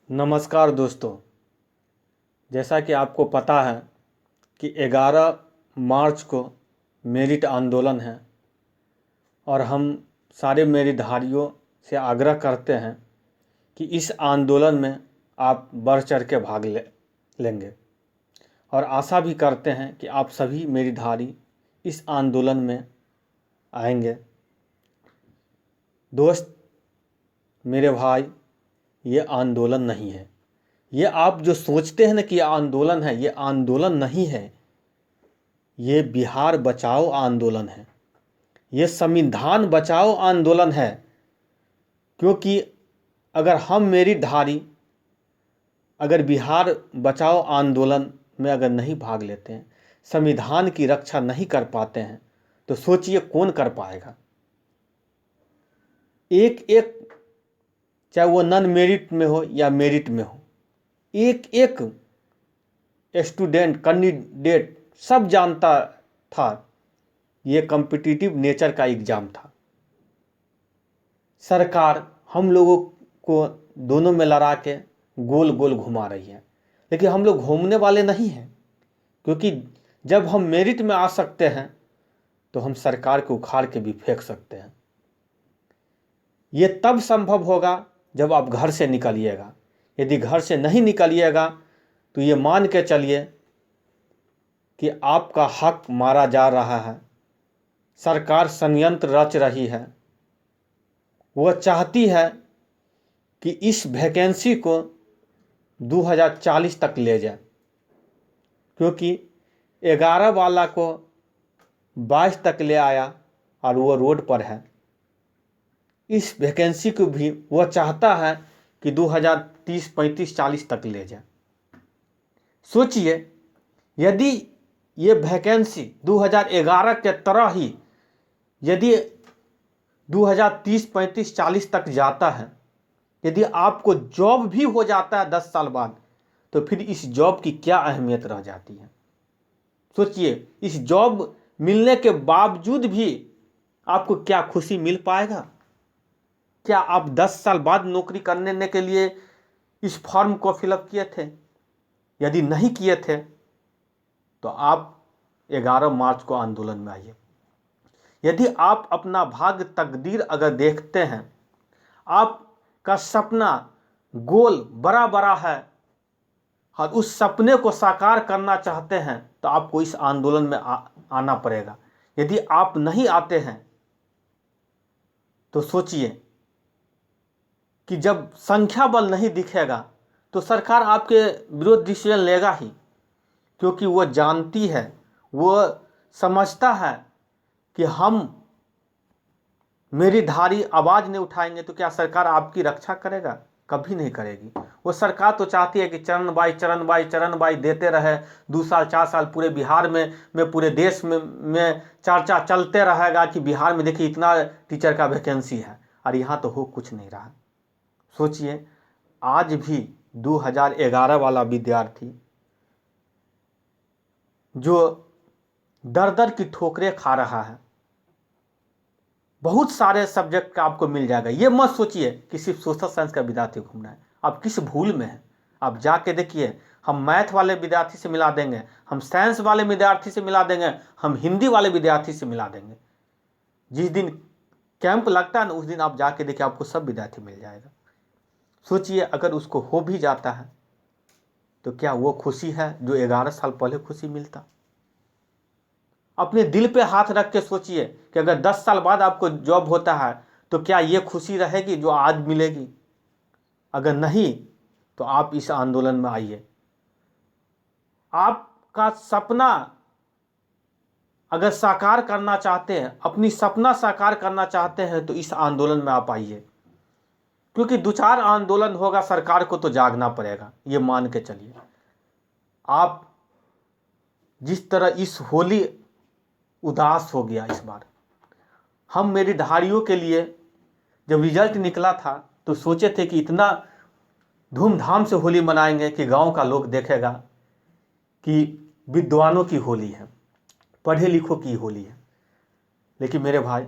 नमस्कार दोस्तों। जैसा कि आपको पता है कि 11 मार्च को मेरिट आंदोलन है और हम सारे मेरिटधारियों से आग्रह करते हैं कि इस आंदोलन में आप बढ़ चढ़ के भाग लेंगे और आशा भी करते हैं कि आप सभी मेरिटधारी इस आंदोलन में आएंगे। दोस्त, मेरे भाई, ये आंदोलन नहीं है। ये आप जो सोचते हैं ना कि ये आंदोलन है, ये आंदोलन नहीं है। ये बिहार बचाओ आंदोलन है, ये संविधान बचाओ आंदोलन है। क्योंकि अगर हम मेरिटधारी अगर बिहार बचाओ आंदोलन में अगर नहीं भाग लेते हैं, संविधान की रक्षा नहीं कर पाते हैं, तो सोचिए कौन कर पाएगा। एक एक, चाहे वो नॉन मेरिट में हो या मेरिट में हो, एक एक स्टूडेंट कैंडिडेट सब जानता था ये कॉम्पिटिटिव नेचर का एग्ज़ाम था। सरकार हम लोगों को दोनों में लड़ा के गोल गोल घुमा रही है, लेकिन हम लोग घूमने वाले नहीं हैं। क्योंकि जब हम मेरिट में आ सकते हैं तो हम सरकार को उखाड़ के भी फेंक सकते हैं। ये तब संभव होगा जब आप घर से निकलिएगा। यदि घर से नहीं निकलिएगा तो ये मान के चलिए कि आपका हक मारा जा रहा है। सरकार षड्यंत्र रच रही है। वह चाहती है कि इस वैकेंसी को 2040 तक ले जाए, क्योंकि 11 वाला को 22 तक ले आया और वो रोड पर है। इस वैकेंसी को भी वह चाहता है कि 2030, 35, 40 तक ले जाए। सोचिए, यदि ये वैकेंसी 2011 के तरह ही यदि 2030, 35, 40 तक जाता है, यदि आपको जॉब भी हो जाता है 10 साल बाद, तो फिर इस जॉब की क्या अहमियत रह जाती है। सोचिए, इस जॉब मिलने के बावजूद भी आपको क्या खुशी मिल पाएगा। क्या आप 10 साल बाद नौकरी करने के लिए इस फॉर्म को फिलअप किए थे? यदि नहीं किए थे तो आप 11 मार्च को आंदोलन में आइए। यदि आप अपना भाग्य तकदीर अगर देखते हैं, आपका सपना गोल बड़ा बड़ा है और उस सपने को साकार करना चाहते हैं, तो आपको इस आंदोलन में आना पड़ेगा। यदि आप नहीं आते हैं तो सोचिए कि जब संख्या बल नहीं दिखेगा तो सरकार आपके विरोध डिसीजन लेगा ही। क्योंकि वो जानती है, वो समझता है कि हम मेरिटधारी आवाज़ नहीं उठाएंगे तो क्या सरकार आपकी रक्षा करेगा? कभी नहीं करेगी। वो सरकार तो चाहती है कि चरण बाई देते रहे। 2 साल 4 साल पूरे बिहार में पूरे देश में चर्चा चलते रहेगा कि बिहार में देखिए इतना टीचर का वैकेंसी है, और यहाँ तो हो कुछ नहीं रहा। सोचिए, आज भी 2011 वाला विद्यार्थी जो दर दर की ठोकरें खा रहा है, बहुत सारे सब्जेक्ट का आपको मिल जाएगा। ये मत सोचिए कि सिर्फ सोशल साइंस का विद्यार्थी घूमना है। आप किस भूल में हैं? आप जाके देखिए, हम मैथ वाले विद्यार्थी से मिला देंगे, हम साइंस वाले विद्यार्थी से मिला देंगे, हम हिंदी वाले विद्यार्थी से मिला देंगे। जिस दिन कैंप लगता है ना, उस दिन आप जाके देखिए, आपको सब विद्यार्थी मिल जाएगा। सोचिए, अगर उसको हो भी जाता है तो क्या वो खुशी है जो 11 साल पहले खुशी मिलता? अपने दिल पे हाथ रख के सोचिए कि अगर 10 साल बाद आपको जॉब होता है तो क्या ये खुशी रहेगी जो आज मिलेगी? अगर नहीं तो आप इस आंदोलन में आइए। आपका सपना अगर साकार करना चाहते हैं, अपनी सपना साकार करना चाहते हैं, तो इस आंदोलन में आप आइए। क्योंकि 2-4 आंदोलन होगा, सरकार को तो जागना पड़ेगा, ये मान के चलिए। आप जिस तरह इस होली उदास हो गया इस बार, हम मेरिटधारियों के लिए जब रिजल्ट निकला था तो सोचे थे कि इतना धूमधाम से होली मनाएंगे कि गांव का लोग देखेगा कि विद्वानों की होली है, पढ़े लिखों की होली है। लेकिन मेरे भाई,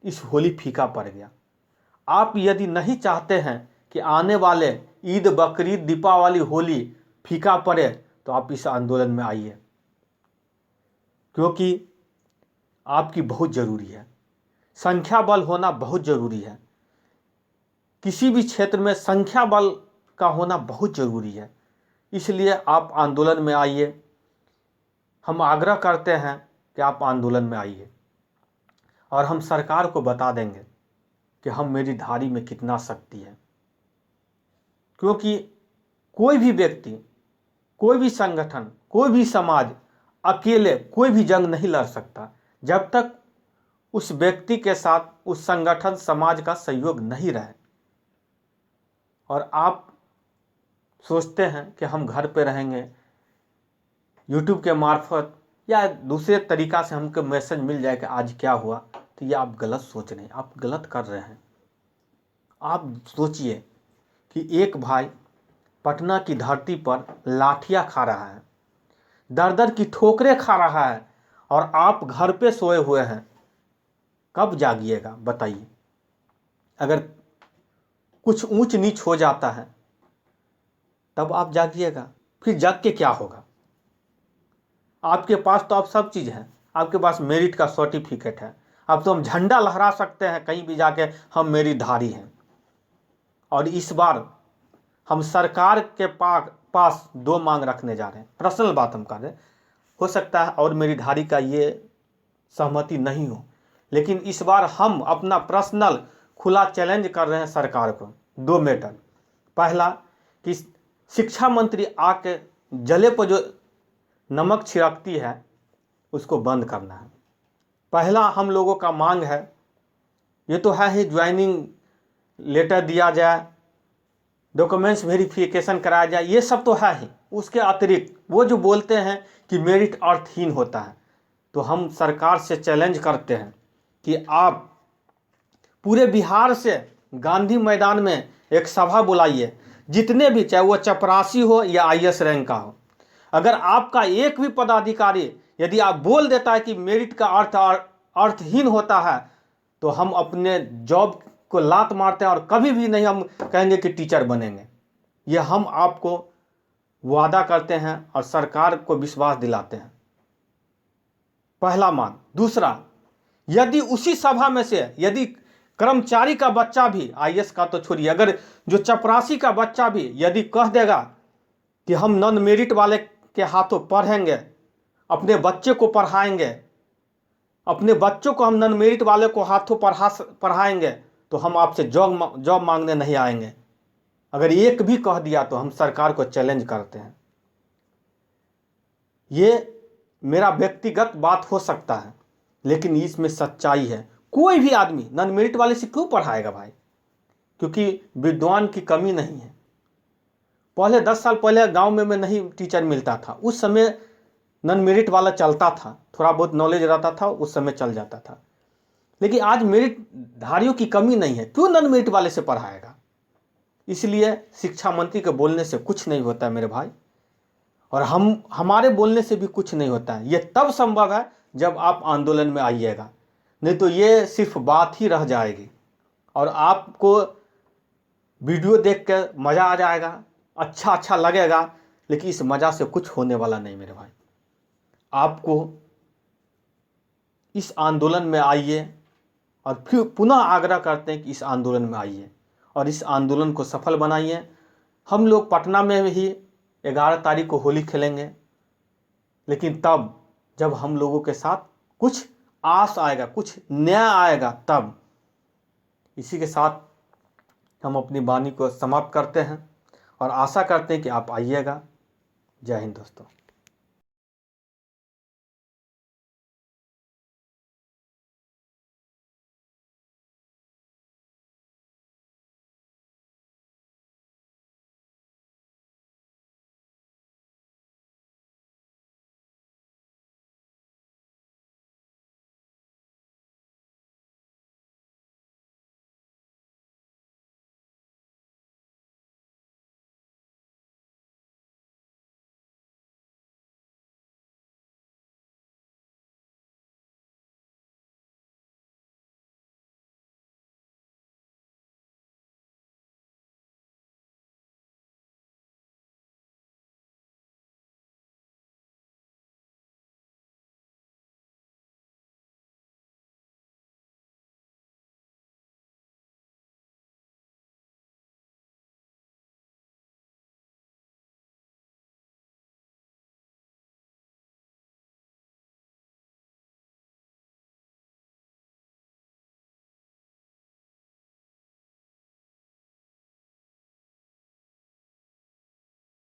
इस होली फीका पड़ गया। आप यदि नहीं चाहते हैं कि आने वाले ईद, बकरीद, दीपावली, होली फीका पड़े तो आप इस आंदोलन में आइए, क्योंकि आपकी बहुत ज़रूरी है। संख्या बल होना बहुत ज़रूरी है। किसी भी क्षेत्र में संख्या बल का होना बहुत ज़रूरी है। इसलिए आप आंदोलन में आइए। हम आग्रह करते हैं कि आप आंदोलन में आइए और हम सरकार को बता देंगे कि हम मेरी धारी में कितना शक्ति है। क्योंकि कोई भी व्यक्ति, कोई भी संगठन, कोई भी समाज अकेले कोई भी जंग नहीं लड़ सकता जब तक उस व्यक्ति के साथ उस संगठन, समाज का सहयोग नहीं रहे। और आप सोचते हैं कि हम घर पे रहेंगे, यूट्यूब के मार्फत या दूसरे तरीक़ा से हमको मैसेज मिल जाए कि आज क्या हुआ, तो ये आप गलत सोच रहे हैं, आप गलत कर रहे हैं। आप सोचिए कि एक भाई पटना की धरती पर लाठियाँ खा रहा है, दर दर की ठोकरें खा रहा है, और आप घर पे सोए हुए हैं। कब जागिएगा बताइए? अगर कुछ ऊंच नीच हो जाता है तब आप जागिएगा। फिर जाग के क्या होगा? आपके पास तो आप सब चीज़ है, आपके पास मेरिट का सर्टिफिकेट है, अब तो हम झंडा लहरा सकते हैं कहीं भी जाके, हम मेरी धारी हैं। और इस बार हम सरकार के पास 2 मांग रखने जा रहे हैं। पर्सनल बात हम कर रहे हैं, हो सकता है और मेरी धारी का ये सहमति नहीं हो, लेकिन इस बार हम अपना पर्सनल खुला चैलेंज कर रहे हैं सरकार को। 2 मैटर। पहला कि शिक्षा मंत्री आके जले पर जो नमक छिड़कती है उसको बंद करना है। पहला हम लोगों का मांग है। ये तो है ही, ज्वाइनिंग लेटर दिया जाए, डॉक्यूमेंट्स वेरिफिकेशन कराया जाए, ये सब तो है ही। उसके अतिरिक्त वो जो बोलते हैं कि मेरिट अर्थहीन होता है, तो हम सरकार से चैलेंज करते हैं कि आप पूरे बिहार से गांधी मैदान में एक सभा बुलाइए, जितने भी, चाहे वो चपरासी हो या IAS रैंक का हो। अगर आपका एक भी पदाधिकारी यदि आप बोल देता है कि मेरिट का अर्थहीन होता है, तो हम अपने जॉब को लात मारते हैं और कभी भी नहीं हम कहेंगे कि टीचर बनेंगे। ये हम आपको वादा करते हैं और सरकार को विश्वास दिलाते हैं। पहला मांग। दूसरा, यदि उसी सभा में से यदि कर्मचारी का बच्चा भी, IAS का तो छोड़िए, अगर जो चपरासी का बच्चा भी यदि कह देगा कि हम नॉन मेरिट वाले के हाथों पढ़ेंगे, अपने बच्चे को पढ़ाएंगे, अपने बच्चों को हम नॉन मेरिट वाले को हाथों पढ़ाएंगे, तो हम आपसे जॉब मांगने नहीं आएंगे। अगर एक भी कह दिया तो हम सरकार को चैलेंज करते हैं। ये मेरा व्यक्तिगत बात हो सकता है, लेकिन इसमें सच्चाई है। कोई भी आदमी नॉन मेरिट वाले से क्यों पढ़ाएगा भाई? क्योंकि विद्वान की कमी नहीं है। पहले 10 साल पहले गांव में नहीं टीचर मिलता था, उस समय नॉन मेरिट वाला चलता था, थोड़ा बहुत नॉलेज रहता था, उस समय चल जाता था। लेकिन आज मेरिट धारियों की कमी नहीं है, क्यों नॉन मेरिट वाले से पढ़ाएगा? इसलिए शिक्षा मंत्री के बोलने से कुछ नहीं होता है मेरे भाई, और हमारे बोलने से भी कुछ नहीं होता है। ये तब संभव है जब आप आंदोलन में आइएगा, नहीं तो ये सिर्फ बात ही रह जाएगी और आपको वीडियो देख कर मज़ा आ जाएगा, अच्छा लगेगा, लेकिन इस मज़ा से कुछ होने वाला नहीं मेरे भाई। आपको इस आंदोलन में आइए, और फिर पुनः आग्रह करते हैं कि इस आंदोलन में आइए और इस आंदोलन को सफल बनाइए। हम लोग पटना में ही 11 तारीख को होली खेलेंगे, लेकिन तब जब हम लोगों के साथ कुछ आस आएगा, कुछ नया आएगा तब। इसी के साथ हम अपनी वाणी को समाप्त करते हैं और आशा करते हैं कि आप आइएगा। जय हिंद दोस्तों।